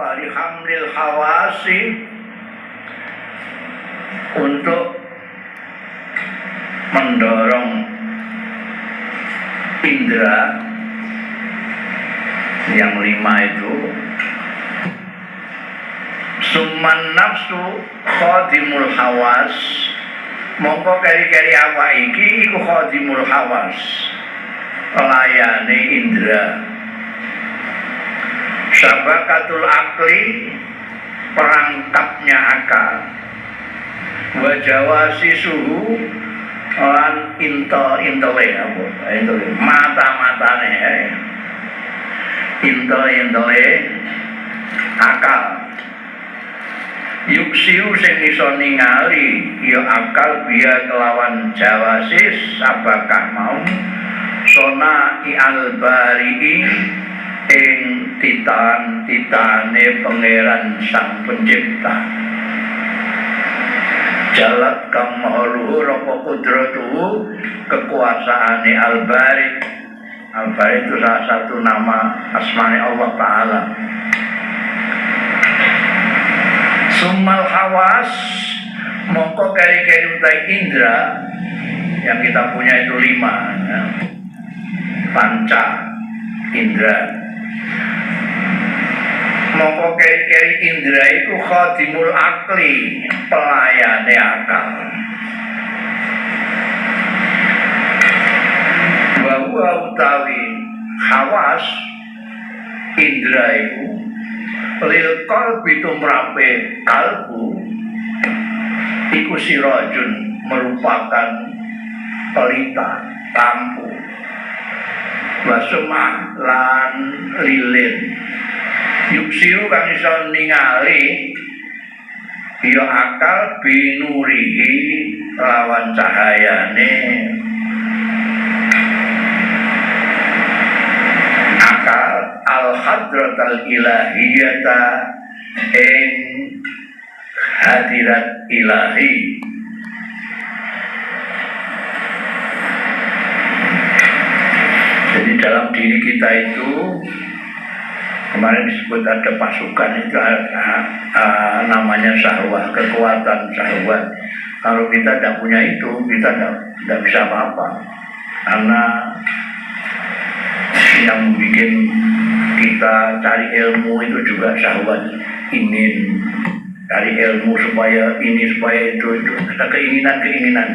apa? Lihamlil hawasi, untuk mendorong indera yang 5 itu. Summan nafsu khadimul hawas, mongko keri-keri awak iki iku khadimul hawas, layane indera. Sabakatul akli, perangkapnya akal. Wa jawasi suhu, lan intele mata-matane, intele akal. Yuksiu sing iso ningali ya akal biya kelawan jawasis sabakah mau sona albari'i ing titan-titane pangeran sang pencipta. Jalat kang maha luhur apa kudratuhu, kekuasaane albari. Albari itu salah satu nama asmane Allah Ta'ala. Summal hawas, mongko keri-keri utai indra yang kita punya itu 5 ya. Panca indra. Mongko keri-keri indra itu khadimul akli, pelayane akal. Bahwa utawi hawas indra itu lil qalbi tumrape kalbu iku sirajun, merupakan pelita lampu. Wasumah lan lilin, yuksiru kang iso ningali ya akal binurihi lawan cahayane akal al-hadratal ilahiyata ing hadirat ilahi. Jadi dalam diri kita itu kemarin disebut ada pasukan itu namanya syahwat, kekuatan syahwat. Kalau kita tidak punya itu, kita tidak bisa apa-apa, karena yang bikin kita cari ilmu itu juga syahwat, ingin cari ilmu supaya ini supaya itu ada keinginan.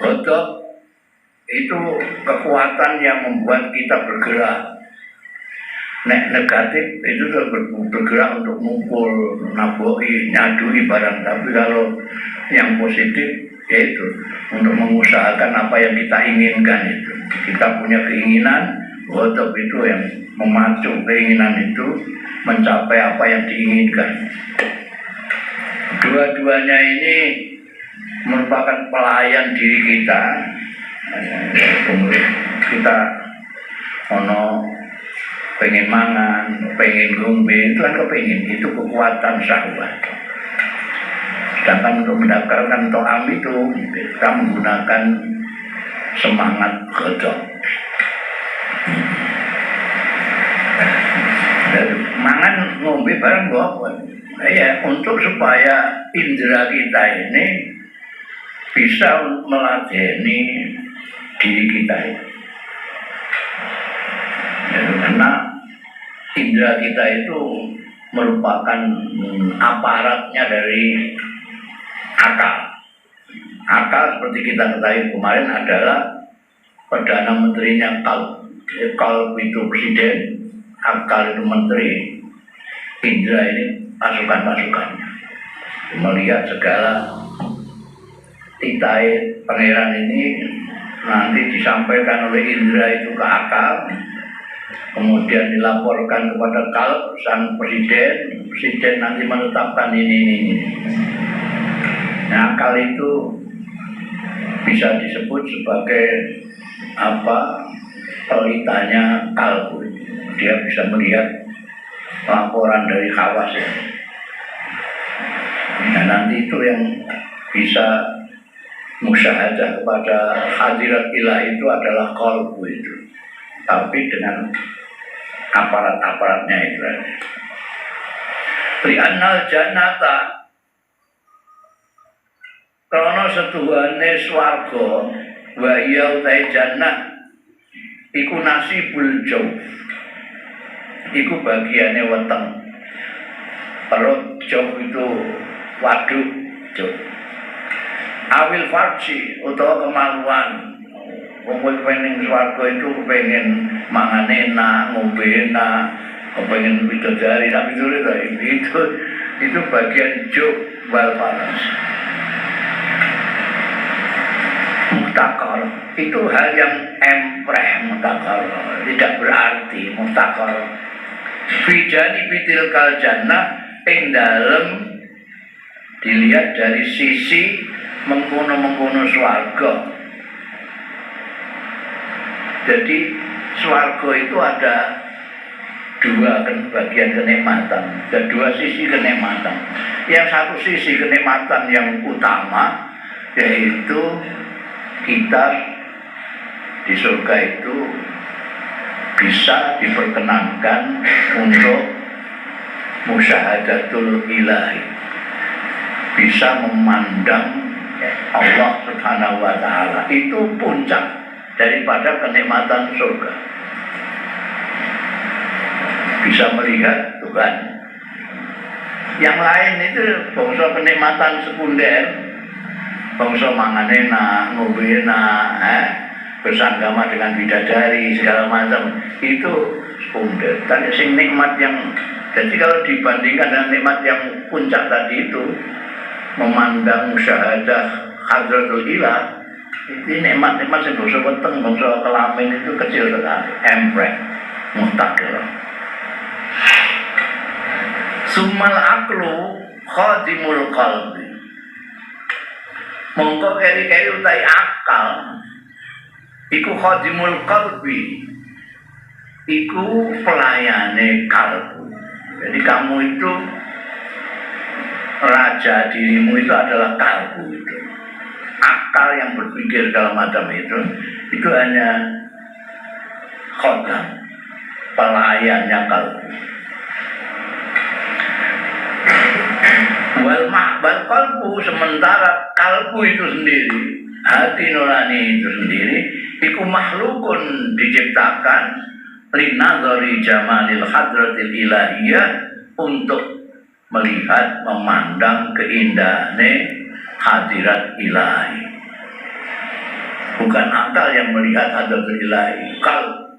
Betul, itu kekuatan yang membuat kita bergerak. Negatif itu bergerak untuk ngumpul, naboi, nyadui barang. Tapi kalau yang positif yaitu untuk mengusahakan apa yang kita inginkan itu. Kita punya keinginan, betul itu yang memacu keinginan itu mencapai apa yang diinginkan. Dua-duanya ini merupakan pelayan diri kita. Kita pengen mangan, pengen ngombe, itu kan kepengin, itu kekuatan syahwat. Sedangkan untuk mendapatkan to'am itu kita menggunakan semangat ghadab. Mangan ngombe barang apa? Ya, untuk supaya indera kita ini bisa meladeni diri kita ini. Karena indera kita itu merupakan aparatnya dari akal. Akal seperti kita ketahui kemarin adalah Perdana Menterinya Kalb itu presiden, akal itu menteri, indera ini pasukan-pasukannya. Melihat segala titai pangeran ini nanti disampaikan oleh indera itu ke akal, kemudian dilaporkan kepada Kalb sang presiden nanti menetapkan ini. Nah, akal itu bisa disebut sebagai pelitanya kalbu. Dia bisa melihat laporan dari hawas ya. Nah, nanti itu yang bisa musyahadah kepada hadirat ilah itu adalah kalbu itu, tapi dengan aparat-aparatnya itu. Li annal jannata karena setuhane swarga wa iya utai jannah iku nasibul jauh, iku bagiannya weteng. Perut jauh itu waduk jauh. Awil farji utawa kemaluan. Wong pengen swarga itu pengen mangan enak, ngombe enak, pengen bidadari, tapi itu bagian jauh wal faras. Mutakar itu hal yang empreh, mutakar tidak berarti mutakar. Fijani bitil kal jannah ing dalem dilihat dari sisi mengkono swarga. Jadi swarga itu ada dua bagian kenikmatan, ada dua sisi kenikmatan. Yang satu sisi kenikmatan yang utama yaitu kita di surga itu bisa diperkenankan untuk musyahadatul ilahi, bisa memandang Allah Subhanahu wa ta'ala. Itu puncak daripada kenikmatan surga, bisa melihat Tuhan. Yang lain itu bangsa kenikmatan sekunder, bangsa mangan enak, ngombe enak, bersanggama dengan bidadari segala macam, itu sekunder. Tapi sing nikmat yang, jadi kalau dibandingkan dengan nikmat yang puncak tadi itu, memandang musyahadah hadratul ilah, ini nikmat-nikmat yang bangsa weteng, bangsa kelamin itu kecil sekali, empreh, mutakir. Summal aklu khadimul qalbi. Mongko keri-keri utai akal iku khadimul qalbi, iku pelayane kalbu. Jadi kamu itu raja, dirimu itu adalah kalbu itu. Akal yang berpikir dalam macam itu hanya khodam, pelayannya kalbu. Wal kalbu, sementara kalbu itu sendiri, hati nurani itu sendiri, iku makhlukun diciptakan linadhari jamalil hadratil ilahiyah, untuk melihat, memandang keindahannya hadirat ilahi. Bukan akal yang melihat hadirat ilahi, kalbu.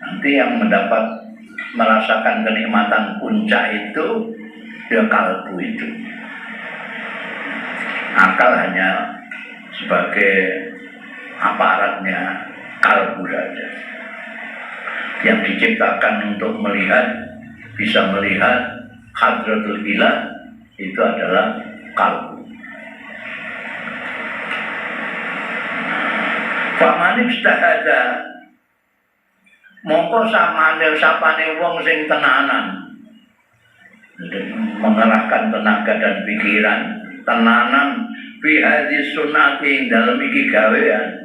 Nanti yang merasakan kenikmatan puncak itu ya kalbu itu. Akal hanya sebagai aparatnya kalbu saja, yang diciptakan untuk melihat, bisa melihat hadratul ilah, itu adalah kalbu. Faman ijtahada, mongko sapane wong sing tenanan, mengerahkan tenaga dan pikiran tenanan fi hadis sunnati, dalam iki gawean.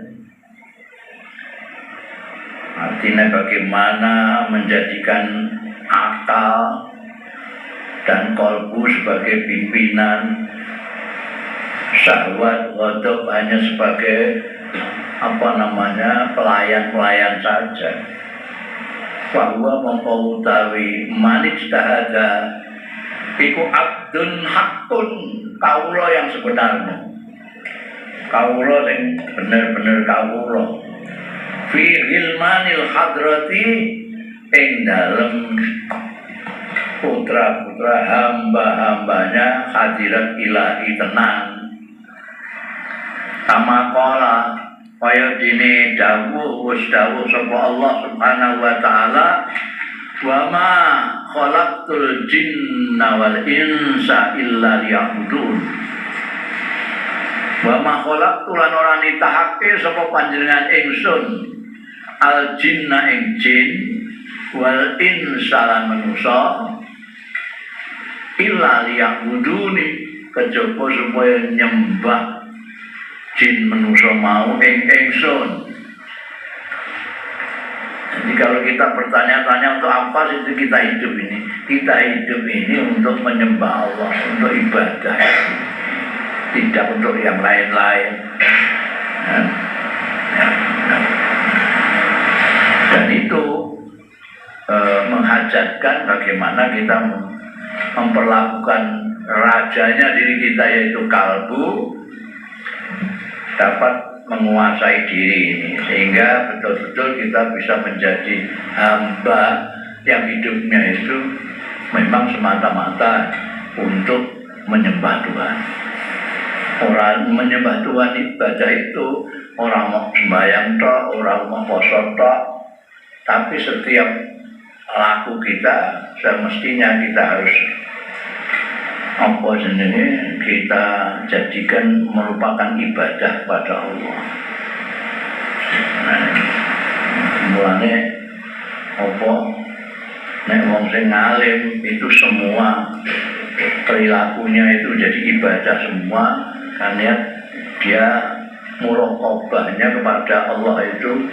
Artinya bagaimana menjadikan akal dan kalbu sebagai pimpinan, syahwat, ghadab hanya sebagai pelayan-pelayan saja. Bahwa mongko utawi manijtahada iku abdun hakun, kawula yang sebenarnya, kawula yang bener-bener kawula fi hilmanil hadrati, ing dalem putra-putra hamba-hambanya hadirat ilahi tenang. Tamakala kaya dini dawuh sapa Allah Subhanahu wa ta'ala, wa ma khalaqtul jinna wal insa illa liya'budun. Wa ma khalaqtu lan ora nitahake sapa panjenengan ingsun al jinna ing jin wal insa lan manusa illa liya'buduni, kejaba supaya nyembah jin manusa mau ing ingsun. Jadi kalau kita bertanya-tanya untuk apa sih kita hidup ini? Kita hidup ini untuk menyembah Allah, untuk ibadah, tidak untuk yang lain-lain. Dan itu menghajatkan bagaimana kita memperlakukan rajanya diri kita, yaitu kalbu, dapat menguasai diri ini, sehingga betul-betul kita bisa menjadi hamba yang hidupnya itu memang semata-mata untuk menyembah Tuhan. Orang menyembah Tuhan, ibadah itu orang mau sembahyang tok, orang mau poso tok, tapi setiap laku kita semestinya kita harus apa jenenge kita jadikan merupakan ibadah pada Allah. Mulane apa nek wong sing ngalim itu semua perilakunya itu jadi ibadah semua, karena dia muraqabahnya kepada Allah itu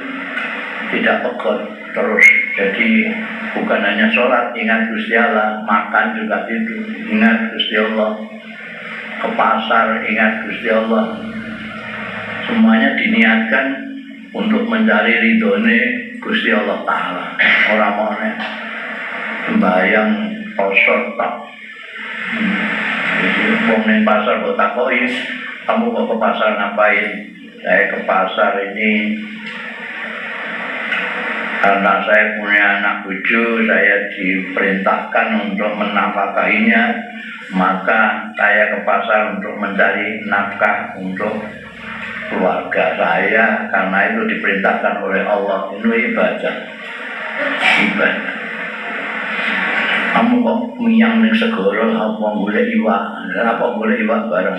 tidak pegot terus. Jadi bukan hanya sholat, ingat Gusti Allah, makan juga itu, ingat Gusti Allah, ke pasar, ingat Gusti Allah. Semuanya diniatkan untuk mencari ridhone Gusti Allah Ta'ala. Orang mau sembahyang poso tak. Jadi wong ning pasar kok takoki, kamu kok ke pasar ngapain? Saya ke pasar ini karena saya punya anak cucu, saya diperintahkan untuk menafkahinya, maka saya ke pasar untuk mencari nafkah untuk keluarga saya, karena itu diperintahkan oleh Allah. Ini ibadah. Kamu kok miyang ning segoro, apa boleh iwak? Apa boleh iwak bareng?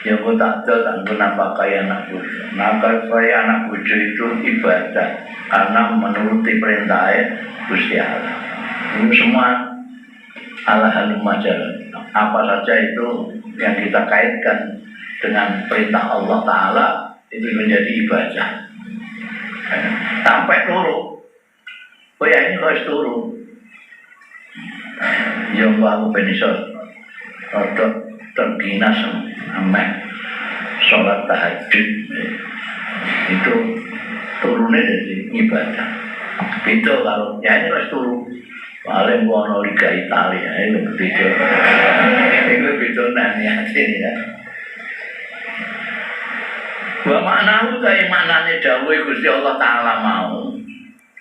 Ya kok tak nafkahi anak cucu. Nafkahi anak cucu itu ibadah, karena menuruti perintah Gusti Allah. Ini semua ala halum majalah. Apa saja itu yang kita kaitkan dengan perintah Allah Ta'ala itu menjadi ibadah. Sampai turu, oh ya ini harus turu. Ya aku penisor, atau terginas sampai sholat tahajud itu turunnya dari ibadah. Beda kalau ya ini harus turun. Paling wono Liga Italia itu beda. Itu beda nanti ya. Wa maknahu kaya maknane dawuh Gusti Allah Ta'ala mau.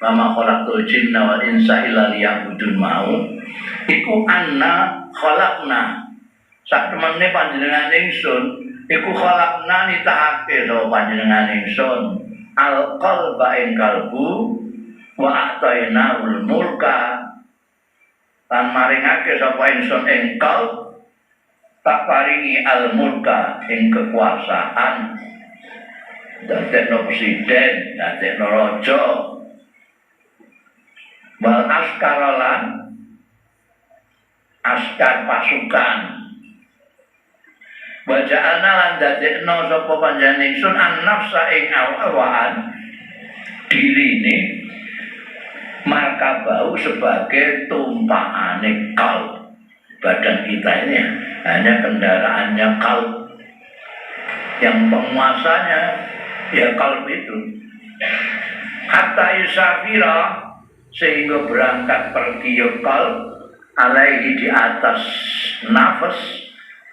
Wa ma khalaqtul jinna wal insa illa liya'budun mau. Iku anna khalaqna. Sak temene panjenengan ingsun iku khalaqna nitahake sapa panjenengan ingsun al-qalba ing kalbu wa a'tainahul mulka. Lan maringake sapa ingsun ing kalb tak paringi al-mulka ing kekuasaan. Dadekno presiden, dadekno raja, wal askaralan askar pasukan. Waja'alna lan dadekno sapa panjenengan ingsun an-nafsa ing awak dirine markabau sebagai tumpakane kalb. Badan kita ini hanya kendaraannya kalb, yang penguasanya ya kalb itu. Hatta yusafira, sehingga berangkat pergi ya kalb alaihi di atas nafas,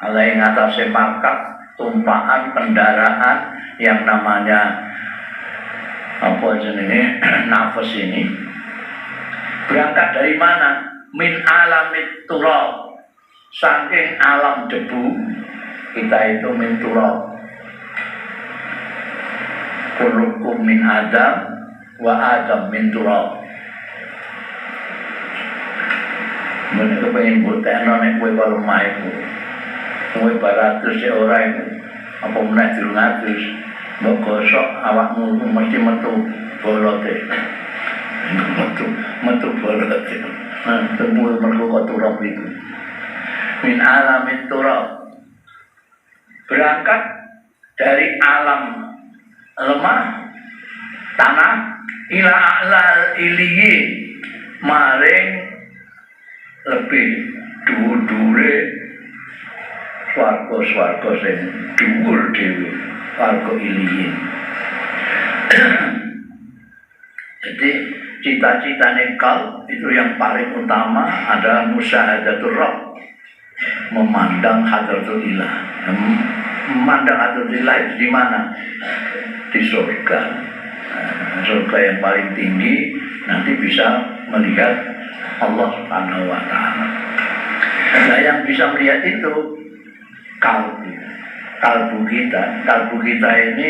alaihi atas markab, tumpaan kendaraan yang namanya apa jenenge nafas ini. Berangkat dari mana? Min alamit turab, saking alam debu. Kita itu min turab. Kullukum min Adam wa Adam min turab. Mereka pengen butekno nek kowe karo omahmu. Kowe 200 ora iku. Apa meneh 200. Mbok gosok awakmu mesti metu bolote. Metu bolote. Temu mergo turab itu. Min alamin turab. Berangkat dari alam lemah, tanah, ila a'lal iliyin maring lebih dhuwur-dhuwure swarga-swarga sing dhuwur dhewe swarga iliyin. Jadi cita-citane kal itu yang paling utama adalah musyahadatul Rabb, memandang hadratul ilah. Memandang hadratul ilah itu di mana? Di surga. Surga yang paling tinggi, nanti bisa melihat Allah Subhanahu wa Ta'ala. Nah, yang bisa melihat itu kalbu kita. Kalbu kita ini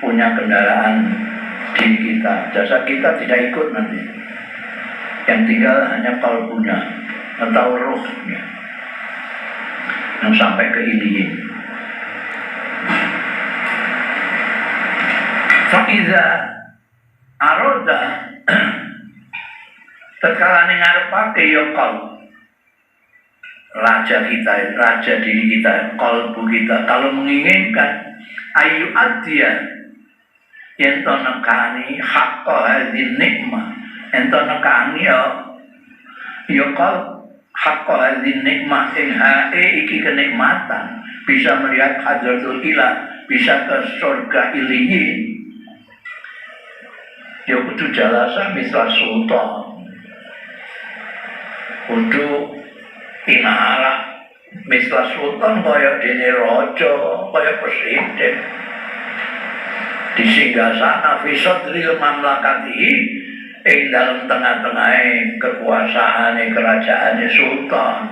punya kendaraan diri kita, jasa kita tidak ikut nanti. Yang tinggal hanya kalbunya atau ruhnya yang sampai ke iliyin. Fa'iza aroda tatkala ngarepake ya qalb raja kita, raja diri kita, kalbu kita, kalau menginginkan ayu adya yen to nekani hakka hadin nikmah, yen to nekani ya qalb hakka hadin nikmah ing hae iki kenikmatan, bisa melihat hadratul ilah, bisa ke surga iliyin. Ya kudu jalasa misal sultan, kudu inahala misal sultan kaya dene raja, kaya presiden di singgasana fi sadril mamlakati ing dalam tengah-tengahe kekuasaane kerajaane sultan.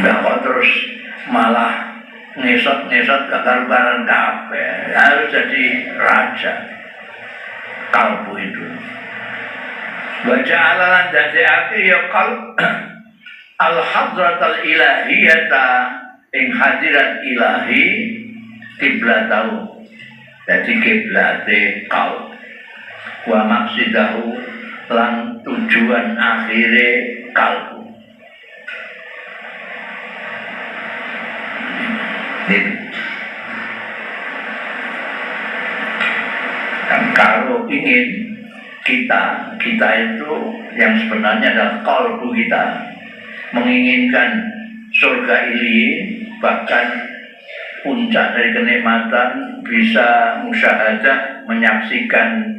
Ndak kok terus malah ngesot-ngesot kekaruan kabeh, harus jadi raja kalbu itu. Baca alalan dadekake ya qalb al hadratal ilahiyata ing hadirat ilahi kiblatahu, jadi kiblate qalb wa maksidahu lan tujuan akhire kalbu. Dan kalau ingin kita itu yang sebenarnya adalah kalbu kita menginginkan surga iliyin, bahkan puncak dari kenikmatan bisa musyahadah menyaksikan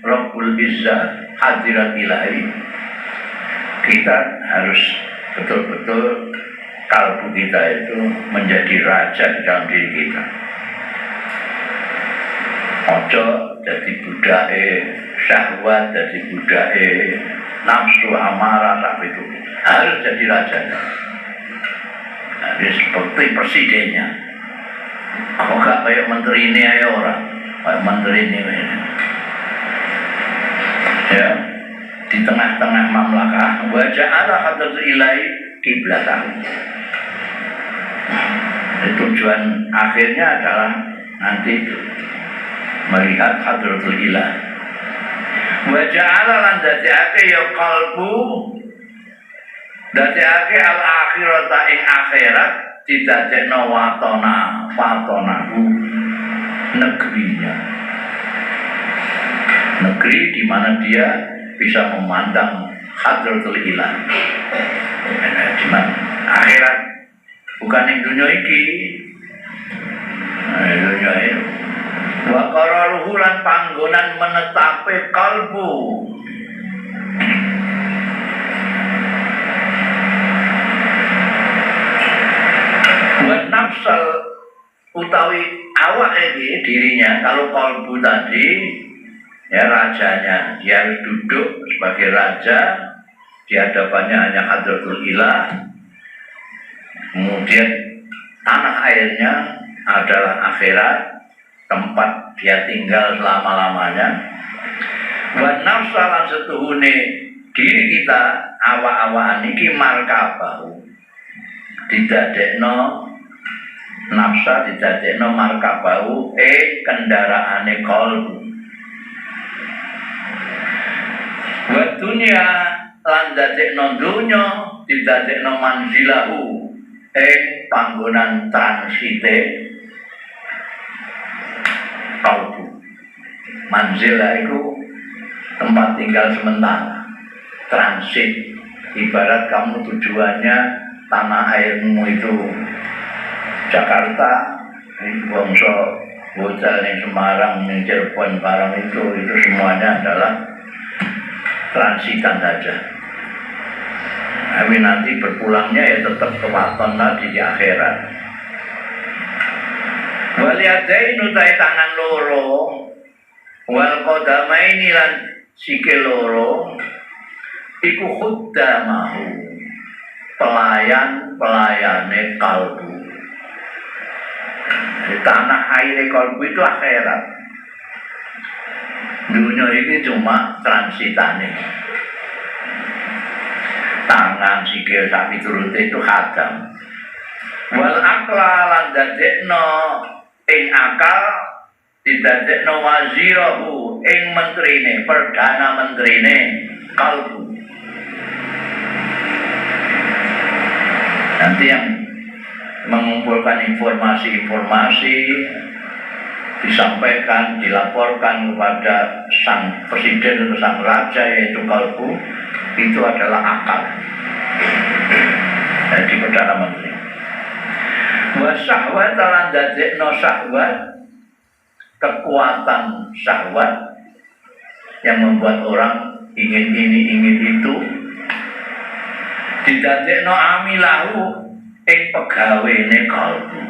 Rabbul Izzah hadirat ilahi, kita harus betul-betul kalbu kita itu menjadi raja di dalam diri kita. Ojo jadi budake syahwat, jadi budake nafsu amarah, tapi itu harus jadi raja. Harus seperti presidennya. Kok gak kayak menteri ini aja orang, kayak menteri ini. Ya, di tengah-tengah mamlakah waja'ala hadratul ilahi kiblatan. Tujuan akhirnya adalah nanti melihat hadratul ilah. Wa ja'ala lan dadekake ya qalbu, dadekake al akhirata ing akhirat didadekno watonahu negerinya. Negeri di mana dia bisa memandang hadratul ilah. Di mana akhirat, bukan yang dunia iki. Dunia itu. Wa qararuhu lan panggonan menetape kalbu. Wa nafsal utawi awak ini dirinya, kalau kalbu tadi ya rajanya, dia harus duduk sebagai raja, di hadapannya hanya hadratul ilah. Kemudian tanah airnya adalah akhirat, tempat dia tinggal selama-lamanya. Wa nafsalan setuhune diri kita awak-awak niki markabahu, didadekno nafsa, didadekno markabahu kendaraane qalbu. Wa dunya lan dadekno dunya, didadekno manzilahu panggonan transite kalbu. Manzila itu tempat tinggal sementara, transit. Ibarat kamu tujuannya tanah airmu itu Jakarta, bangsa hotel yang Semarang, yang Cirebon, barang itu semuanya adalah transitan saja. Tapi nanti berpulangnya ya tetap ke waton tadi di akhirat. Waliyadain utai tangan loro, wal qadamaini lan sikil loro, iku khuddamahu, pelayan-pelayane kalbu. Di tanah air kalbu itu akhirat. Dunia ini cuma transitane. Tangan, sikil, sapi turut itu khadam. Wal akla lan dadekno ing akal didadekno wazirahu ing menterine, perdana menterine kalbu. Nanti yang mengumpulkan informasi-informasi disampaikan, dilaporkan kepada sang presiden atau sang raja yaitu kalbu, itu adalah akal. Jadi perdana menteri. Wa syahwat lan dadekno syahwat, kekuatan syahwat yang membuat orang ingin ini ingin itu, didadekno amilahu ing pegawene kalbu.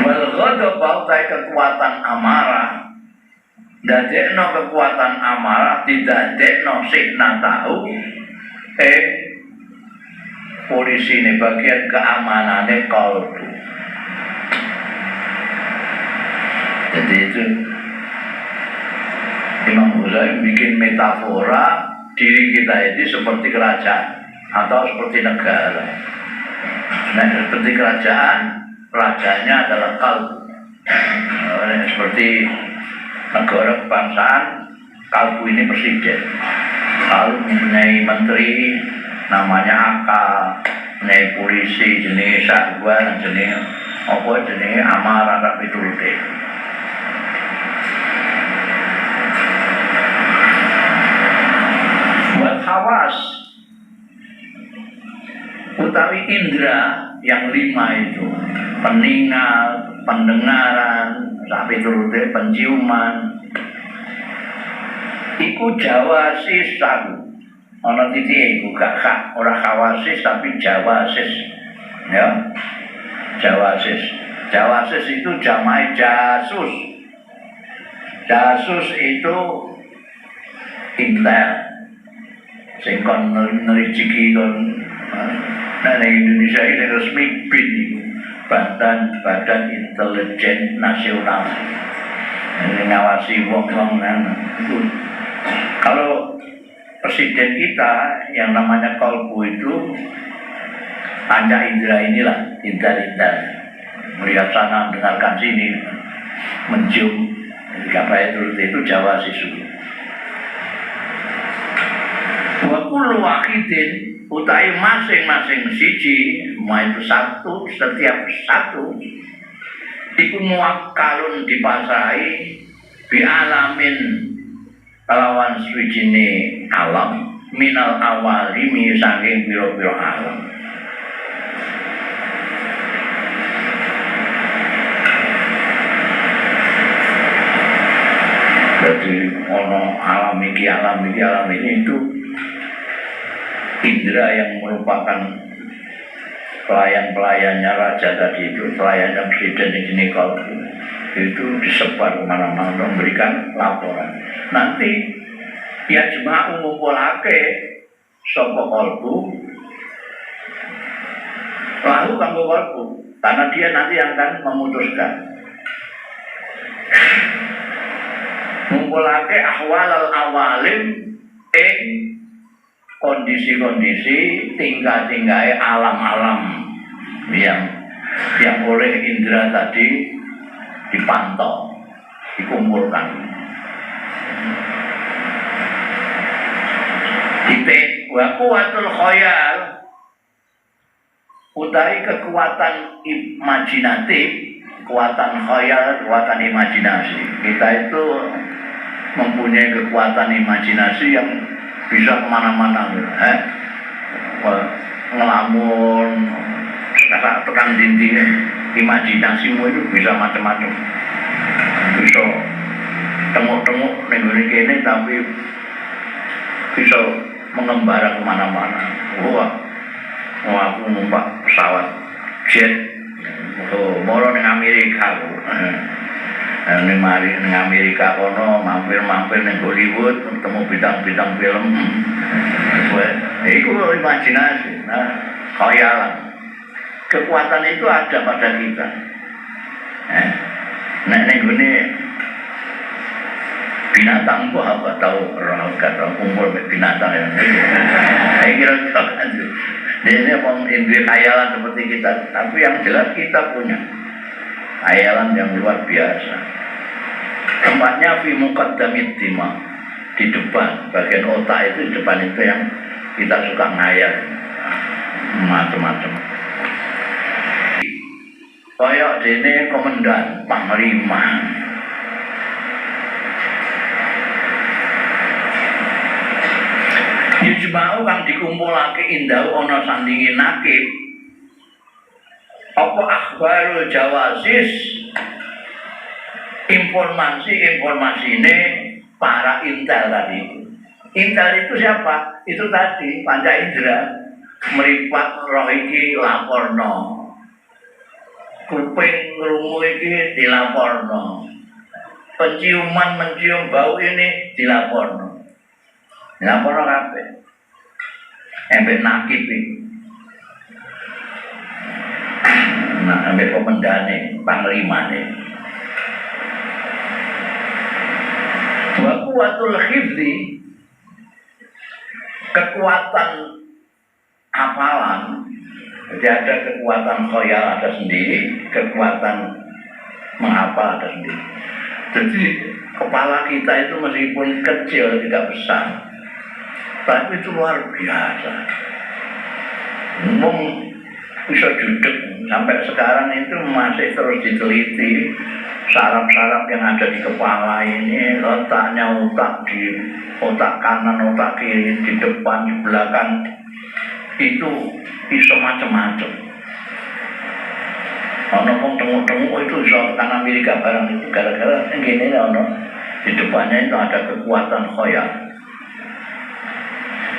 Wal ghadab bautai kekuatan amarah, dadekno kekuatan amarah didadekno sikna tahu polisi ini bagian keamanannya kalbu. Jadi itu Imam Ghazali bikin metafora diri kita ini seperti kerajaan atau seperti negara. Nah, seperti kerajaan, rajanya adalah kalbu. Seperti negara kebangsaan, kalbu ini presiden. Lalu mempunyai menteri namanya akal, mempunyai polisi jenis syahwat, jenis apa jenis amarah tapi turute. Buat hawas utawi indra yang 5 itu, peningal, pendengaran, tapi turute penciuman, iku jawasis sabu. Ana titik iku gak ora khawasis tapi jawasis. Ya. Jawasis. Jawasis itu jamae jasus. Jasus itu intel. Sing kon nerijiki kon nang Indonesia ini resmi BIN itu, Badan Intelijen Nasional. Ini ngawasi wong-wong itu. Kalau presiden kita yang namanya kalbu itu panca indera inilah, intel-intel, melihat sana, mendengarkan sini, mencium, apa itu Jawa sisu. Wa kullu wahidin utai masing-masing siji, itu satu, setiap satu iku muwakkalun dipasai bi alamin kalawan suwijine alam minal awalimi saking pira-pira alam. Jadi ono alam ini itu indra yang merupakan pelayan-pelayannya raja tadi itu, pelayannya presiden di sini kalbu itu disebar kemana-mana memberikan laporan. Nanti ya cuma ngumpulake sapa kalbu, lalu kanggo kalbu, karena dia nanti akan memutuskan. Ngumpulake ahwalal awalim kondisi-kondisi tingkah-tingkah alam-alam yang oleh indera tadi dipantau, dikumpulkan. Titik wa kuwatul khayal utawi kekuatan imajinatif kekuatan khayal, kekuatan imajinasi. Kita itu mempunyai kekuatan imajinasi yang bisa kemana-mana, ngelamun, tekan dinding, imajinasimu itu bisa macam-macam. Bisa tengok-tengok negeri kene tapi bisa mengembara kemana-mana. Aku numpak pesawat jet, moro ning Amerika aku. Ning Amerika kono mampir-mampir ning Hollywood ketemu bintang-bintang film. Iku imajinasi, khayalan. Kekuatan itu ada pada kita. Nek gini binatang gua apa tahu orang kata kumpul binatang yang saya kira kan ini orang indri khayalan seperti kita, tapi yang jelas kita punya khayalan yang luar biasa. Tempatnya fi muqaddamid dima, di depan bagian otak itu, di depan itu yang kita suka ngayal macam-macam. Kayak dene komandan panglima. Yujma'u kang dikumpulake indahu ana sandinge nakib. Apa akhbarul jawasis, informasi-informasine para intel tadi. Intel itu siapa? Itu tadi panca indera, meripat roh iki laporno, kuping krungu iki dilaporno, penciuman mencium bau ini dilaporno. Dilaporno kabeh. Embek nakib iki. Nah, embek komandane, panglimane. Wa quwwatul hifzi, kekuatan hafalan. Jadi ada kekuatan khayal ada sendiri, kekuatan menghafal ada sendiri. Jadi kepala kita itu meskipun kecil tidak besar, tapi itu luar biasa. Ngomong bisa duduk sampai sekarang itu masih terus diteliti saraf-saraf yang ada di kepala ini, letaknya otak di otak kanan, otak kiri, di depan, di belakang, itu bisa macam-macam. Ono wong tengok-tengok itu bisa tekan Amerika barang itu gara-gara ngene ono di depannya itu ada kekuatan khayal.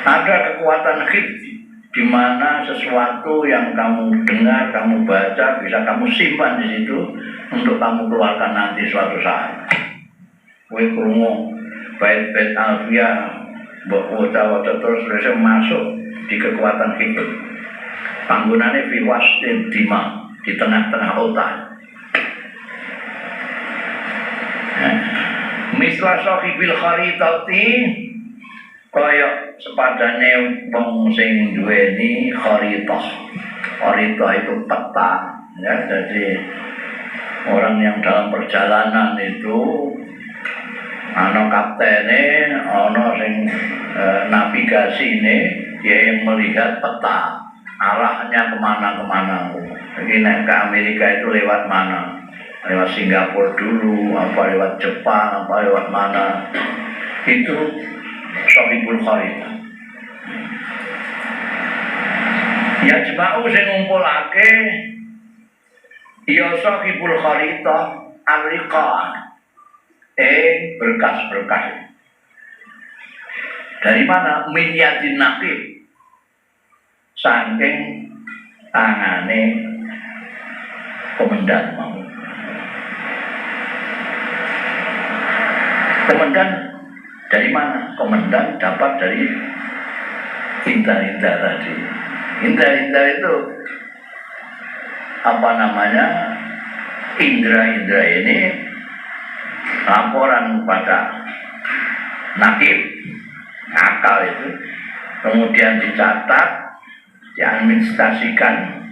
Ada kekuatan hifzi, di mana sesuatu yang kamu dengar, kamu baca, bisa kamu simpan di situ untuk kamu keluarkan nanti suatu saat. Kowe krungu bait-bait alfiah, mbok waca-waca terus masuk di kekuatan hifzi. Panggonane fi wastin dima, di tengah-tengah otak. Misla sahibil kharitati, kaya sepadane wong sing duweni kharitah. Kharitah itu peta, ya. Jadi orang yang dalam perjalanan itu ana kaptene, ana sing navigasi ini, dia yang melihat peta arahnya kemana-kemana. Jadi naik ke Amerika itu lewat mana? Lewat Singapura dulu, apa lewat Jepang, apa lewat mana? Itu Sahibul Kharitah. Ya jema'u sing ngumpulake ya Sahibul Kharitah al-riqan, berkas-berkas. Dari mana? Min yadin naqib, saking tangane komandan mau. Komandan dari mana? Komandan dapat dari intel-intel tadi. Intel-intel itu apa namanya? Indra-indra ini laporan kepada nakib, akal itu, kemudian dicatat, diadministrasikan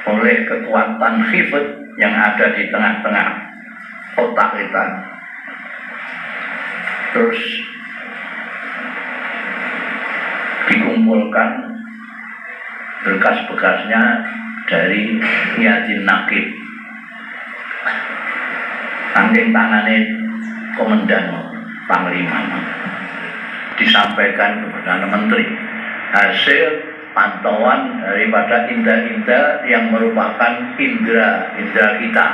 oleh kekuatan hifz yang ada di tengah-tengah otak kita. Terus dikumpulkan berkas-bekasnya dari Yadin Nakib. saking tangane komandan panglima disampaikan ke Perdana Menteri hasil pantauan daripada intel-intel yang merupakan indera kita,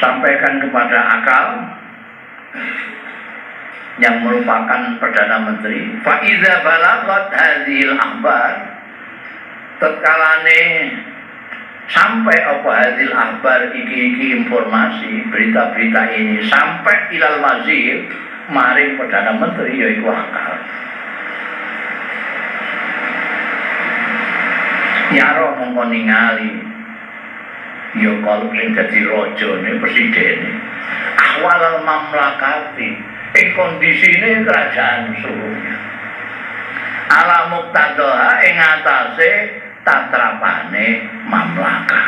sampaikan kepada akal yang merupakan Perdana Menteri. Fa iza balagat hadhil akhbar, tatkalane sampai apa hadhil akhbar iki informasi berita-berita ini sampai ilal wazir maring Perdana Menteri yaiku akal. Nyaro mongko ningali ya kalau sing dadi raja ne presiden awal mamlakati ing kondisine kerajaan seluruhnya ala muqtadaha ing atase tatrapane mamlaka.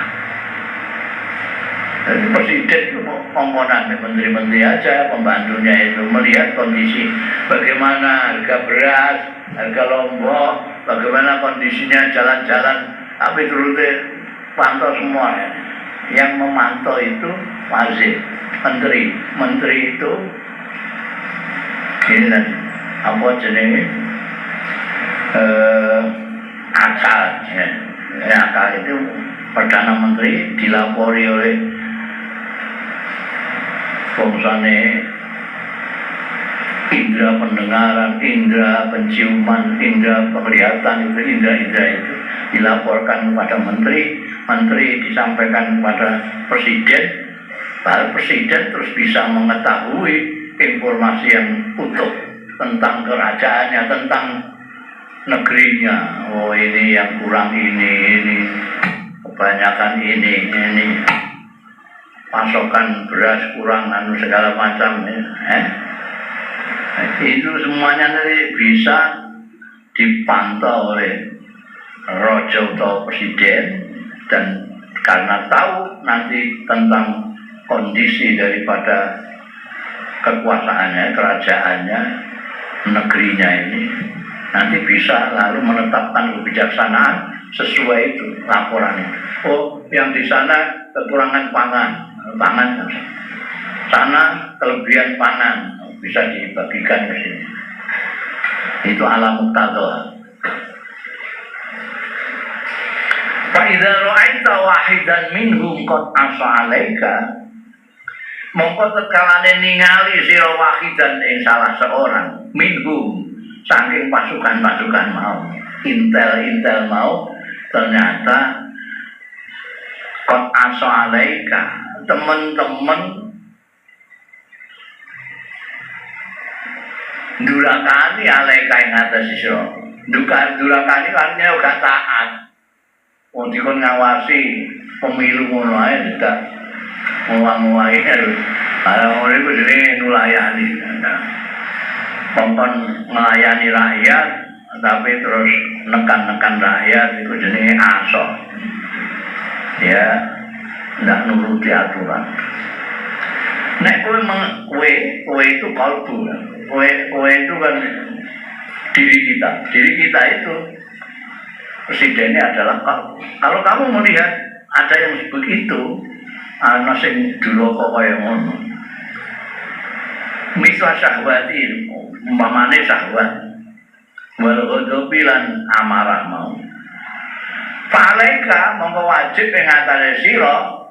Jadi presiden itu komponen menteri-menteri aja, pembantunya itu melihat kondisi bagaimana harga beras, harga lombok, bagaimana kondisinya jalan-jalan, tapi turutnya pantau semua ya. Yang memantau itu wazir, menteri itu ini tadi apa jenis akal ya. Akal itu Perdana Menteri dilapori oleh bangsane indera pendengaran, indera penciuman, indera penglihatan, itu indera-indera itu dilaporkan kepada menteri disampaikan kepada presiden, baru presiden terus bisa mengetahui informasi yang utuh tentang kerajaannya, tentang negerinya. Oh ini yang kurang ini kebanyakan ini pasokan beras kurang segala macam itu semuanya nanti bisa dipantau oleh raja atau presiden, dan karena tahu nanti tentang kondisi daripada kekuasaannya, kerajaannya, negerinya ini, nanti bisa lalu menetapkan kebijaksanaan sesuai itu laporan itu. Oh yang di sana kekurangan pangan sana kelebihan pangan bisa dibagikan ke sini. Itu alam muqtadah. Fa idza ra'aita wahidan minhum qad asa 'alaika, mongko tekalane ningali sira wahidan ing salah seorang minhum saking pasukan-pasukan mau, intel mau, ternyata qad asa 'alaika, teman-teman durakani alaika ing atas sira. Durakani artinya uga taat. Wong dikon ngawasi pemilu ngono ae tidak ngawasi harus. Ala ora iku jenenge nulayani. Pongkon melayani rakyat tapi terus nekan rakyat itu jenenge aso. Ya, ndak nuruti aturan. Nek kowe itu kalbu. Kowe itu kan diri kita itu presidennya adalah kalbu. Kalau kamu melihat ada yang begitu, ana sing duraka kaya ngono. Miswa syahwati, umpamane syahwat, wal ghadabi lan amarah mau. Fa'alaika mongko wajib ing atase sira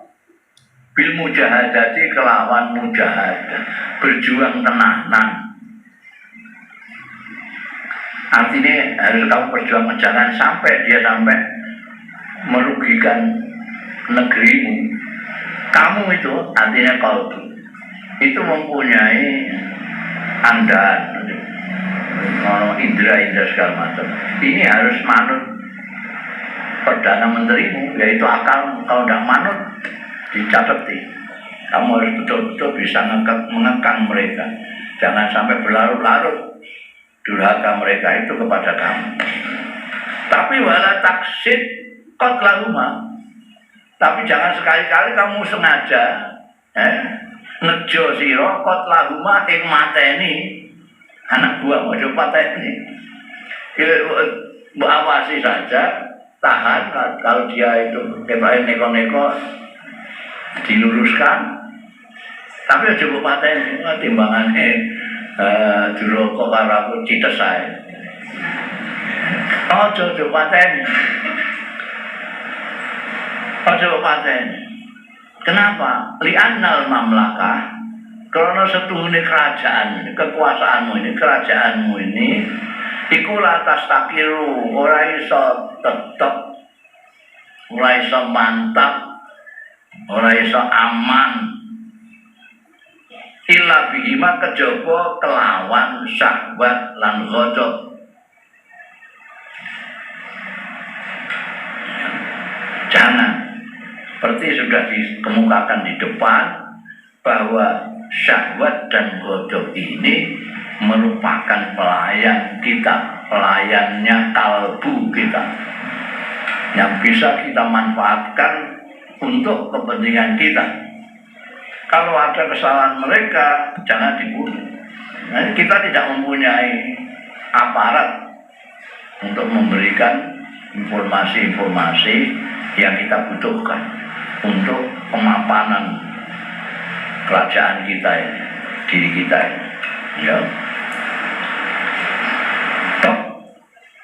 bil mujahadati kelawan mujahadah, berjuang tenanan. Artinya harus kamu berjuang, jangan sampai dia merugikan negerimu. Kamu itu artinya kalbu itu mempunyai andaan, indera segala macam. Ini harus manut Perdana Menterimu, yaitu akal. Kalau tidak manut dicatati. Kamu harus betul-betul bisa mengekang mereka. Jangan sampai berlarut-larut durhaka mereka itu kepada kamu. Tapi wala taksid qatlahuma. Tapi jangan sekali-kali kamu sengaja nejo sira qatlahuma ing mateni anak buah mojo pateni. Mbok awasi saja, tahan kalau dia itu kebae neko-neko diluruskan, Tapi aja mbok pateni, timbangane Duraka karo aku cites ae. Aja pateni. Aja pateni. Kenapa? Li'annal mamlakah, karena setuhune kerajaan, kekuasaanmu ini, kerajaanmu ini iku latas takiru, ora iso tetep, ora iso mantap, ora iso aman illa bihima kejaba kelawan syahwat lan ghadab. Jangan, seperti sudah dikemukakan di depan, bahwa syahwat dan ghadab ini merupakan pelayan kita, pelayannya kalbu kita, yang bisa kita manfaatkan untuk kepentingan kita. Kalau ada kesalahan mereka, jangan dibunuh. Nah, kita tidak mempunyai aparat untuk memberikan informasi-informasi yang kita butuhkan untuk pemapanan kerajaan kita ini, diri kita ini. Ya.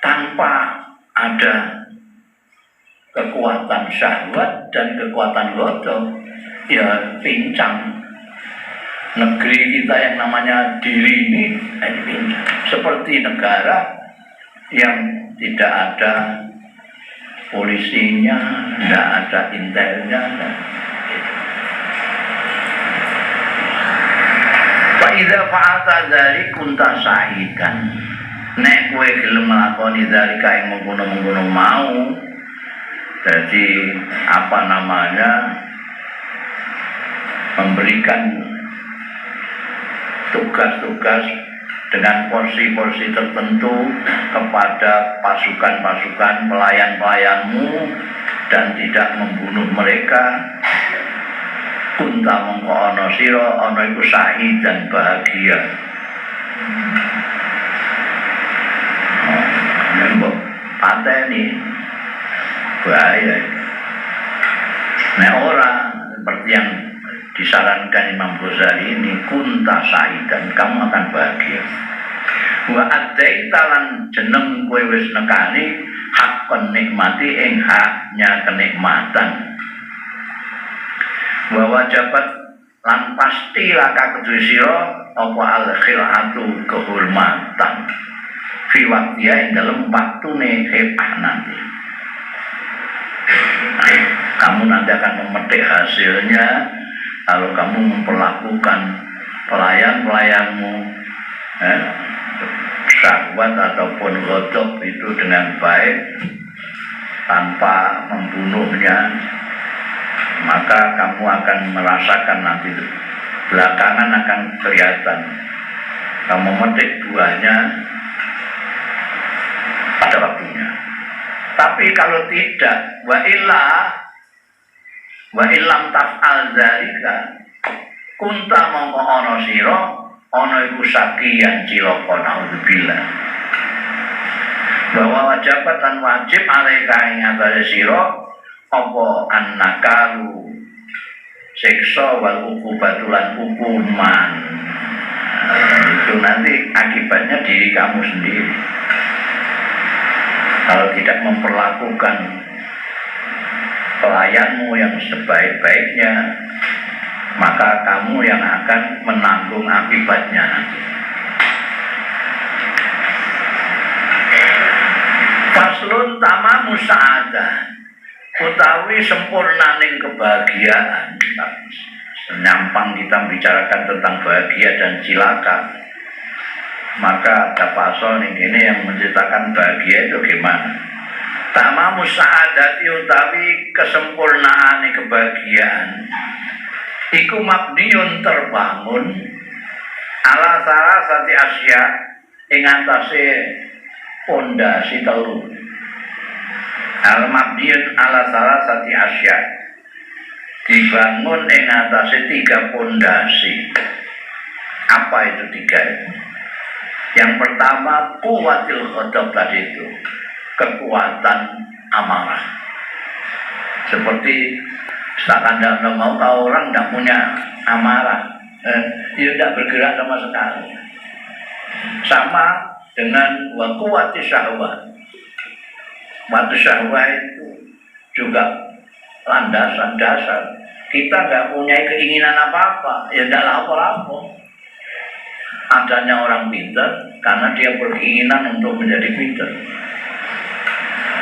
Tanpa ada kekuatan syahwat dan kekuatan ghadab, ya pincang. Negeri kita yang namanya diri ini pincang. Seperti negara yang tidak ada polisinya, tidak ada intelnya. Fa idza fa'alta dzalik kunta sa'idan. Nek kowe gelem nglakoni dzalika ing mengkono-mengkono mau, jadi apa namanya, memberikan tugas-tugas dengan porsi-porsi tertentu kepada pasukan-pasukan pelayan-pelayanmu dan tidak membunuh mereka, kunta mongko ana sira ana iku sa'id dan bahagia. Mbok pateni bahaya. Nek ora seperti yang disarankan Imam Ghazali ini, kunta sa'idan, kamu akan bahagia. Wa adaita lan jeneng kowe wis nekani hakon nikmati ing haknya kenikmatan. Wa wajabat lan pasti laka kedue sira apa al khilatu kehormatan fi waqtiya ing dalem waktune hepah nanti. Kamu nanti akan memetik hasilnya kalau kamu memperlakukan pelayan-pelayanmu, syahwat ataupun ghadab itu dengan baik tanpa membunuhnya, maka kamu akan merasakan nanti belakangan akan kelihatan kamu memetik buahnya pada waktunya. Tapi kalau tidak, wa illam taf'al dzalika kunta mongko ana sira ana iku sakiyan cilaka naudzubillah. Bahwa wajibatan wajib alaika ing atase sira apa annakalu siksa wal ukubatulan hukuman. Itu nanti akibatnya diri kamu sendiri. Kalau tidak memperlakukan pelayanmu yang sebaik-baiknya, maka kamu yang akan menanggung akibatnya nanti. Faslun tamamu sa'adah, utawi sempurnaning kebahagiaan. Senyampang kita membicarakan tentang bahagia dan cilaka, maka ada pasal ini yang menceritakan bahagia itu gimana. Tamamu sa'adati utawi kesempurnaan kebahagiaan iku mabniun terbangun ala salasati asya ing atase pondasi telu. Al mabniun ala salasati asya dibangun ing atase 3 pondasi. Apa itu 3? Yang pertama kuwatil ghadab tadi itu, kekuatan amarah. Seperti misalkan tidak mau, kalau orang tidak punya amarah, dia tidak bergerak sama sekali. Sama dengan wakuwati syahwat. Waktu syahwat itu juga landasan dasar. Kita nggak punya keinginan apa-apa, ya tidak lapor-lapor. Adanya orang pintar karena dia berkeinginan untuk menjadi pintar,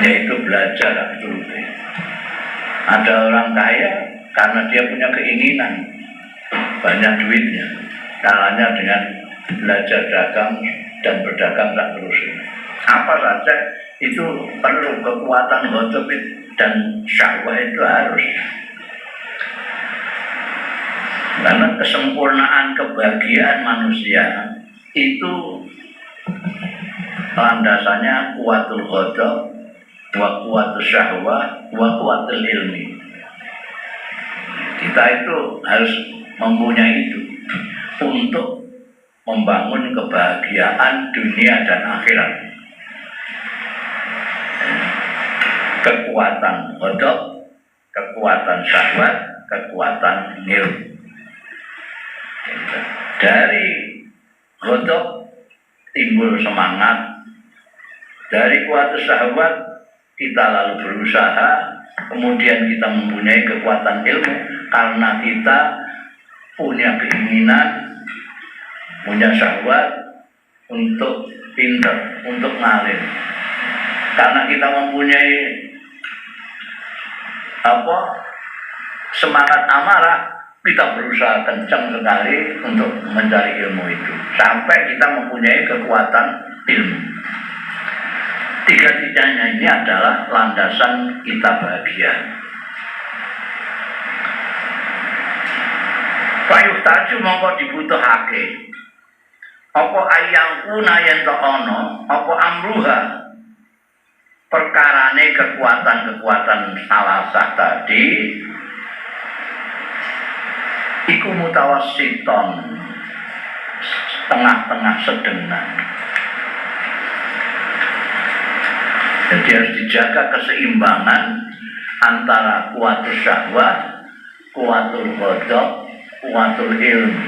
yaitu belajar aktivitas. Ada orang kaya karena dia punya keinginan banyak duitnya, caranya dengan belajar dagang dan berdagang tak terus. Apa saja itu perlu kekuatan ghadab dan syahwat itu harus. Karena kesempurnaan kebahagiaan manusia itu landasannya kuwatul ghadab wa kuwatul syahwat wa kuwatul ilmi. Kita itu harus mempunyai itu untuk membangun kebahagiaan dunia dan akhirat. Kekuatan ghadab, kekuatan syahwat, kekuatan ilmu. Dari ghadab timbul semangat, dari kuat syahwat kita lalu berusaha, kemudian kita mempunyai kekuatan ilmu karena kita punya keinginan, punya syahwat untuk pintar, untuk ngalir. Karena kita mempunyai semangat amarah, kita berusaha kencang sekali untuk mencari ilmu itu sampai kita mempunyai kekuatan ilmu. Tiga-tiganya ini adalah landasan kita bahagia. Payuh taju mongko dibutuhake apa ayang kuna yen to ana apa amruha perkarane kekuatan-kekuatan salasah tadi iku mutawassiton, tengah-tengah sedengan. Jadi harus dijaga keseimbangan antara kuwatul syahwat, kuwatul ghadab, kuwatul ilmu.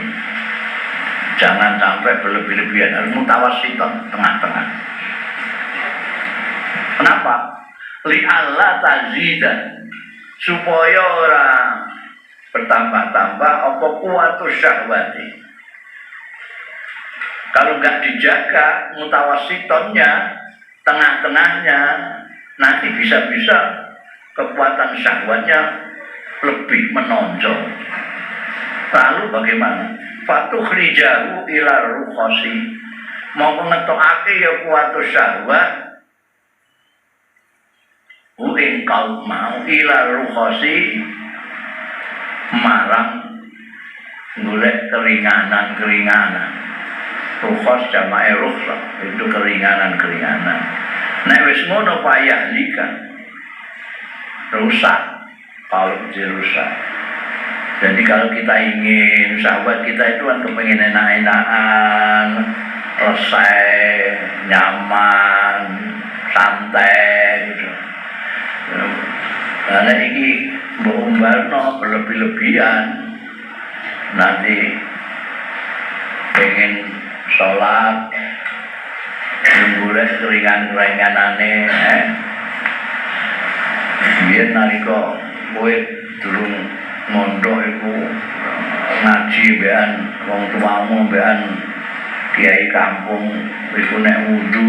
Jangan sampai berlebih-lebihan, harus mutawassiton, tengah-tengah. Kenapa? Li'alla tazidan, supaya orang bertambah-tambah apa kuwatul syahwati. Kalau nggak dijaga mutawassitonnya, tengah-tengahnya, nanti bisa-bisa kekuatan syahwatnya lebih menonjol. Lalu bagaimana? Fatukhrijahu ila rukhasi, mau ngetokake ya kuwatul syahwat engkau mau ila rukhasi marang golek keringanan-keringanan. Rukhas jamae rukhsah, itu keringanan-keringanan. Nek wis ngono payah likan rusak, kalau rusak. Jadi kalau kita ingin sahabat kita itu kan kepengen enak-enakan, resai, nyaman, santai gitu. Karena ini berumbarno berlebih-lebihan, nanti pengen sholat nggolek keringan-keringanane biyen nalika kowe durung mondok iku ngaji mbekan wong tuamu mbekan kiai kampung iku nek wudu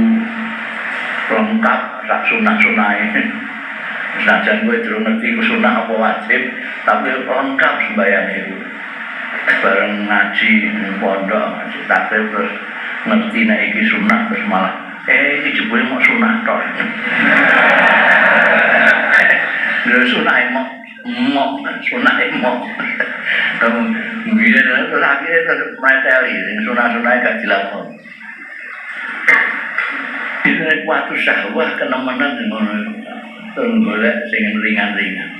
lengkap sak sunah-sunahe. Senajan gue durung ngerti ku sunah apa wajib, tapi lengkap sembahyang itu. Bareng ngaji pondok, ngaji takbir terus ngerti nek iki sunah terus malah iki jebule mau sunah tok. Lha sunah mok. Kamu biyen terus akhirnya terus materi sing sunah-sunah gak dilakoni. Itu kuatu syahwat kenemenan ngono. Golek sing ringan-ringan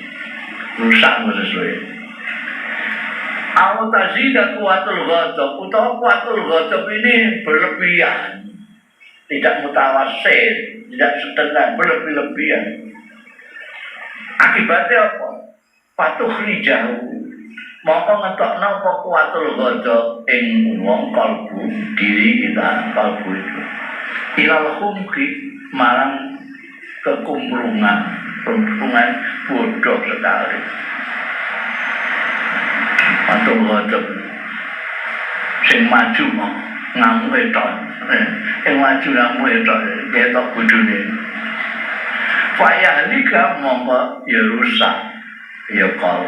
rusak sesuai. Awal tazidah kuatul ghadab, utawa kuatul ghadab ini berlebihan, tidak mutawassit, tidak setengah, berlebih-lebihan. Akibatnya apa? Patuh jauh, mongko ngetokno apa kuwatul ghadab ing wong kalbu diri kita kalbu itu ilal humki marang kekumrungan bodoh sekali atau ghadab sing maju ngamuk etok sing maju ngamuk etok ketok bodhone payah lika mongko ya rusak ya kal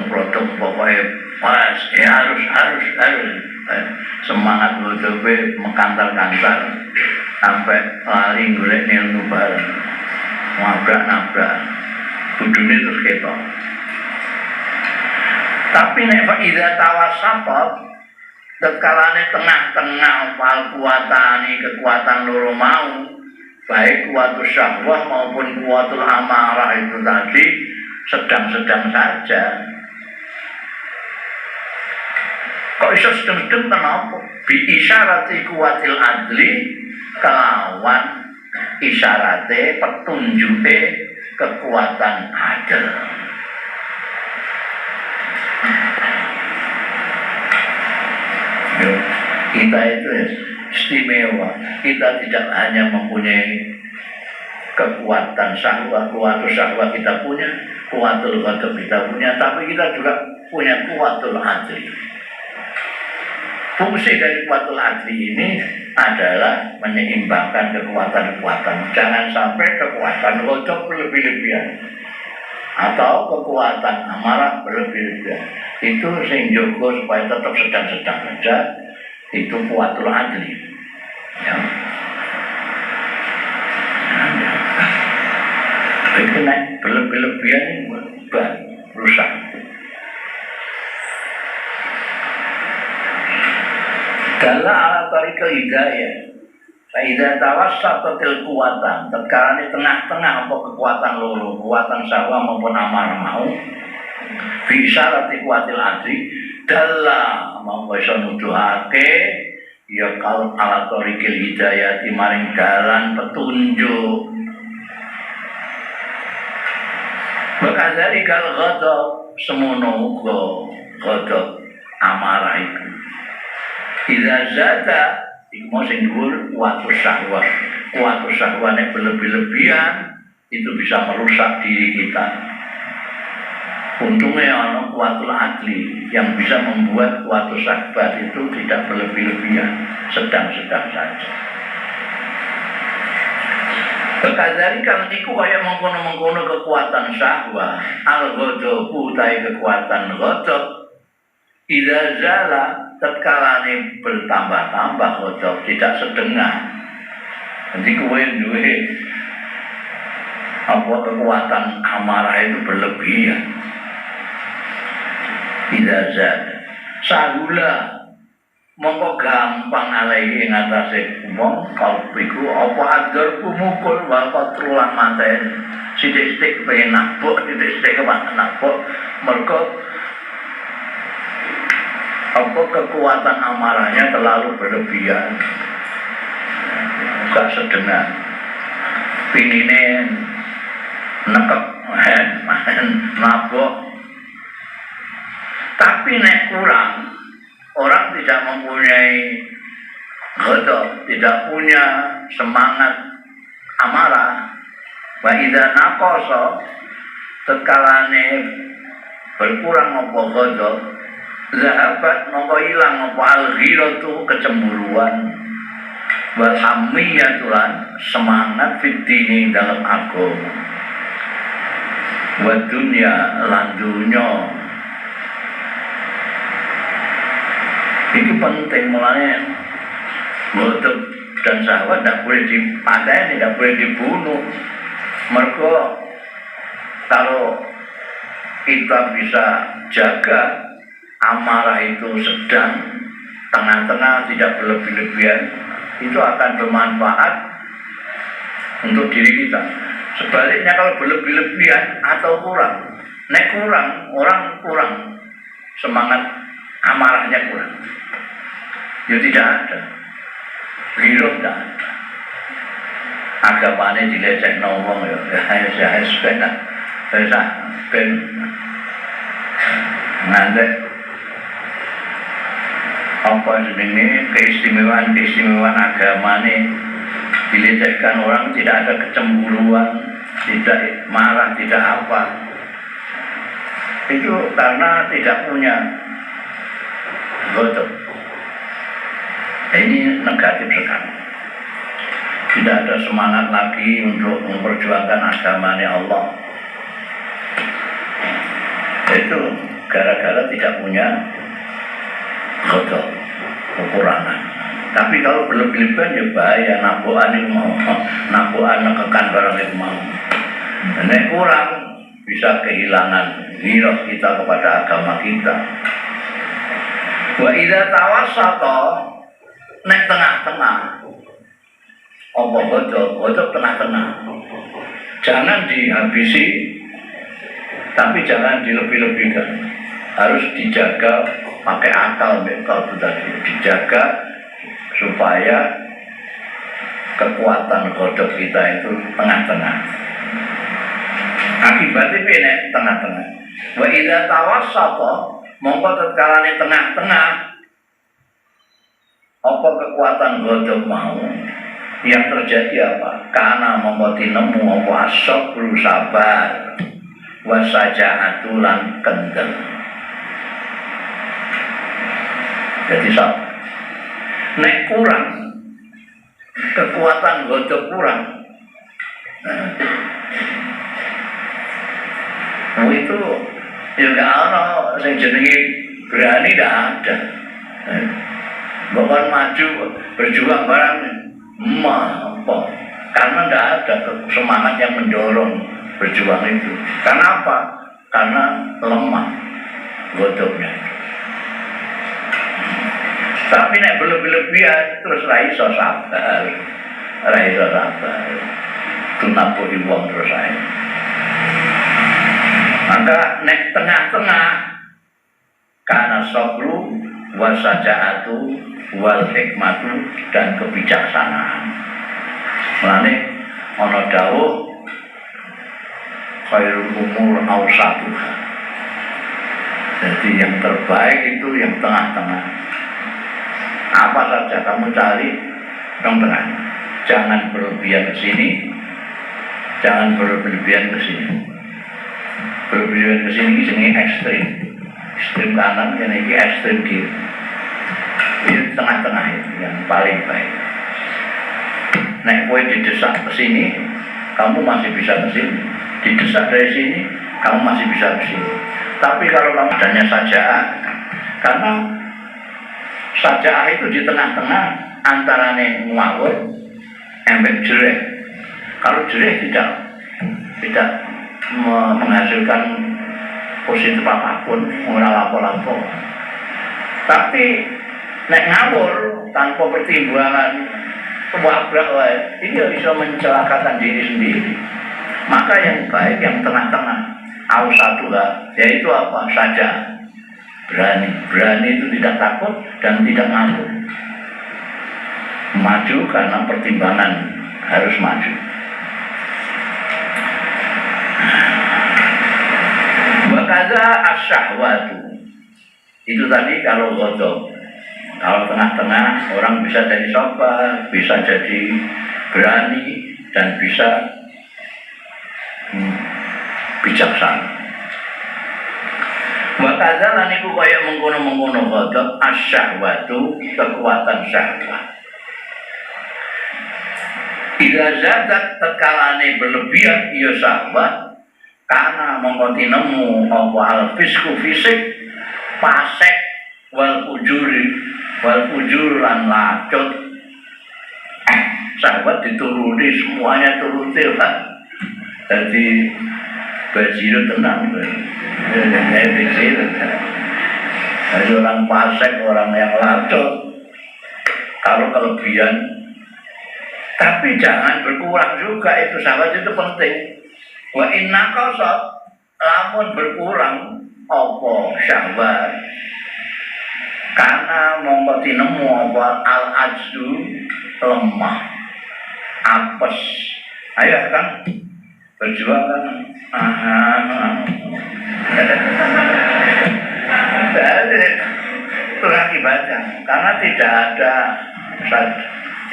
potong pokoknya pas ya harus semangat bodohnya mekantar-kantar sampai lari golek ilmu bareng nabrak bodhone terus ketok tapi nek faida tawasapat tekalane tengah-tengah wal kekuatan loro mau baik kuatus syahwah maupun kuatul amarah itu tadi sedang-sedang saja. Kok iso sedang-sedang kenapa? Bi isyarati kuatil adli kelawan isyarate petunjuke kekuatan adil. Kita itu istimewa. Kita tidak hanya mempunyai kekuatan syahwat, kuatul syahwat kita punya, kuatul ghadab kita punya, tapi kita juga punya kuatul adli. Fungsi dari kuatul adli ini adalah menyeimbangkan kekuatan-kekuatan. Jangan sampai kekuatan ghadab berlebih-lebihan atau kekuatan amarah berlebih-lebihan. Itu sing jogo supaya tetap sedang-sedang saja. Itu kuatul adli. Ya. Itu naik berlebih-lebihan rusak. Dalam ala tariqil hidayah Faidah tawassatatil kuwatan tekan di tengah-tengah apa kekuatan loro kuatan syahwat maupun amarah mau bisa rati kuatil adri dalam mau iso nuduhake ya kalau ala tariqil hidayah di maring dalan petunjuk maka dari kal ghadab semono uga ghadab amarah itu tidak zada iku sing dhuwur kuatus syahwat yang berlebih-lebihan itu bisa merusak diri kita. Untungnya ana kuatul adli yang bisa membuat kuatus syahwat itu tidak berlebih-lebihan, sedang-sedang saja. Bekadari kan iku kaya mengkono-mengkono kekuatan syahwat al-ghadabu tai kekuatan ghadab idza zala tetkalane bertambah-tambah ghadab tidak sedengah. Jadi kowe duwe apa kekuatan amarah itu berlebihan. Idza zala sahula mongko gampang alaihi ngatasé wong kalbiku apa adar kumukul wae trulan manten sithik-sithik pengen nabuk sithik-sithik kewan nabuk mergo apa kekuatan amarahnya terlalu berlebihan gak sedengah pinine nekep nabuk tapi nek kurang orang tidak mempunyai ghadab, tidak punya semangat amarah. Wa idza naqasa tekalane berkurang apa ghadab, zahabat mongko ilang apa al-ghiratu kecemburuan. Wal hamiyatulan semangat fitini dalam agama. Wa dunya lan dunya ini penting mulanya ghadab dan syahwat tidak boleh dipateni, tidak boleh dibunuh. Mereka kalau kita bisa jaga amarah itu sedang tengah-tengah tidak berlebih-lebihan itu akan bermanfaat untuk diri kita. Sebaliknya kalau berlebih-lebihan atau kurang, nek kurang orang kurang semangat amarahnya kurang. Ya tidak ada. Ghirah tidak ada. agamane dilecehno wong ya ben ngantek apa jenenge keistimewaan agamane dilecehkan, orang tidak ada kecemburuan, tidak marah, tidak apa. Itu karena tidak punya godok. Ini negatif sekali. Tidak ada semangat lagi untuk memperjuangkan agamanya Allah. Itu gara-gara tidak punya godok, kekurangan. Tapi kalau berlebih-lebihan ya bahaya, nabuan itu mau, nabuan nekekan barang itu mau. Nek kurang bisa kehilangan hirah kita kepada agama kita. Wa idza tawassata, nek tengah-tengah. Apa godok tengah-tengah. Jangan dihabisi, tapi jangan dilebih-lebihkan. Harus dijaga pakai akal, mental itu tadi. Dijaga supaya kekuatan godok kita itu tengah-tengah. Akibatnya ini tengah-tengah. Wa idza tawassata, mongko tetkalane tengah-tengah, apa kekuatan godok mau, yang terjadi apa? Karena mongko tinemu apa asabru sabar, wasaja'atu lan kendel. Jadi sabar. Nek kurang, kekuatan godok kurang, itu ya nggak ada, yang jenenge berani tidak ada. Bahkan maju berjuang barang apa? Karena tidak ada semangat yang mendorong berjuang itu. Karena apa? Karena lemah godoknya. Tapi nek berlebih-lebihan terus raiso sabar, tunapuhi wong terus ae. Maka nek tengah-tengah, karena sabru wasaja'atu wal hikmatu dan kebijaksanaan. Mulane ana dawuh khairul umur awsatuha. Jadi yang terbaik itu yang tengah-tengah. Apa saja kamu cari yang tengah. Jangan berlebihan ke sini, jangan berlebihan ke sini. Berlebihan ke sini ini ekstrim. Ekstrim kanan, ini ekstrim kiri. Ini tengah-tengah itu yang paling baik. Nek kowe didesak ke sini, kamu masih bisa ke sini. Didesak dari sini, kamu masih bisa ke sini. Tapi kalau kamu adanya saja, karena saja'ah itu di tengah-tengah antara ngawur embek jereh. Kalau jereh tidak menghasilkan positif apapun, ora lapo-lapo. Tapi nek ngawur tanpa pertimbangan kewabrak wae, ini bisa mencelakakan diri sendiri. Maka yang baik yang tengah-tengah, awsatuha, yaitu apa saja. Berani itu tidak takut dan tidak ngawur. Maju karena pertimbangan harus maju. Wakaza asyahwatu. Itu tadi kalau godok. Kalau tengah-tengah orang bisa jadi sabar, bisa jadi berani dan bisa bijaksana. Wakaza lan iku kaya mengkono-mengkono godok asyahwatu, kekuatan syahwat. Bila zadat tekalane berlebihan iya syahwat, karena mengkoti nemu apa al-fisku fisik, pasek wal fujur lan lacut. Syahwat dituruni, semuanya turuti lah. Jadi bajiro tenang. Ada orang pasek, orang yang lacut. Kalau kelebihan, tapi jangan berkurang juga, itu sahabat itu penting. Wa inna qasad, lamun berkurang apa syahwat, karena mongko tinemu apa al ajdu, lemah, apes, Ayo kan berjuang kan. Jadi itu akibatnya karena tidak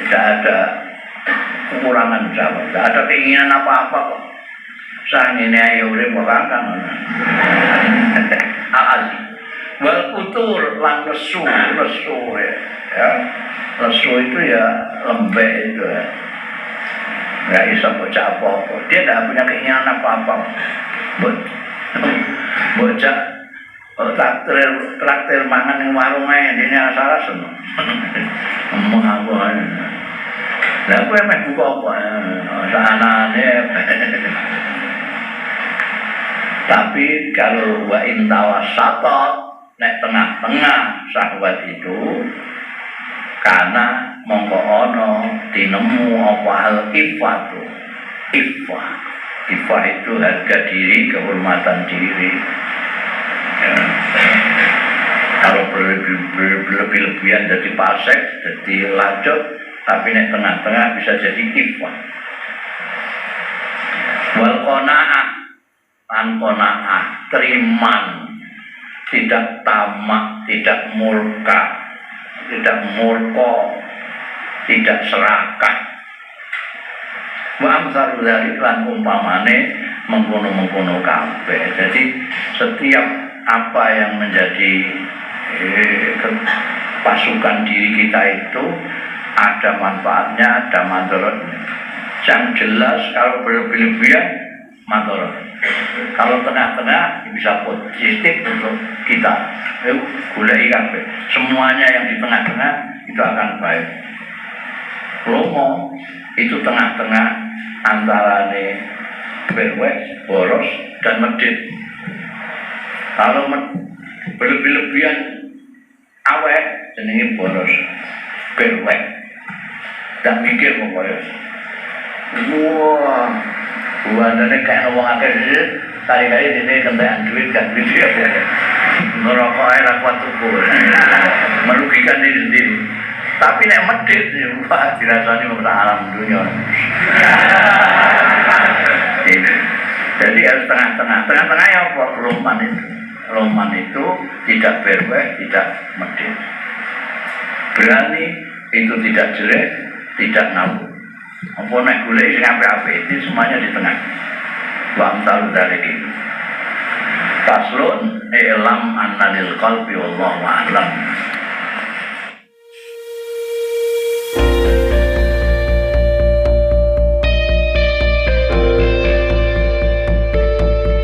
ada kekurangan sama, tidak ada keinginan apa-apa kok. Sang ini ayo urip orang kan. Al-azim. Wal futur lan lesu ya. Lesu itu ya lembek itu ya. Nggak bisa bocah apa-apa. Dia tidak punya keinginan apa-apa. Bocah traktir mangan yang warungnya ini salah semua. Ngomong aku lah aku emang buka apa sanane. Tapi kalau wa intawasatot nek tengah-tengah syahwat itu karena mongko ono dinemu apa hal ifatu ifah itu harga diri, kehormatan diri ya. Kalau berlebih-lebihan jadi pasek, jadi lanjut, tapi nek tengah-tengah bisa jadi ifah. Wal qanaah an qanaah teriman, tidak tamak, tidak murka, tidak serakah. Wa amsal dzalik lan umpamane mengkono-mengkono kabeh. Jadi setiap apa yang menjadi pasukan diri kita itu ada manfaatnya, ada madaratnya. Yang jelas kalau berlebihan madarat. Kalau tengah-tengah bisa positif untuk kita. Goleki kabeh. Semuanya yang di tengah-tengah itu akan baik. Lomo itu tengah-tengah antarane berwek, boros dan medit. Kalau berlebih-lebihan awet jenenge boros, berwek. Dan mikir pokoknya. Wah, buandane kayak ngomong akeh kali-kali ini kendaraan duit kan duit ya. Ngerokok ae ra kuat tuku. Merugikan diri sendiri. Tapi nek medit wah dirasani wong alam dunia. Jadi harus tengah-tengah. Tengah-tengah ya apa? Loman itu tidak berweh, tidak medit. Berani itu tidak jelek, tidak nabung. Apa nek golek sing apik-apik itu semuanya di tengah. Wa amsal dzalik itu. Faslun i'lam annal qalbi wallahu a'lam.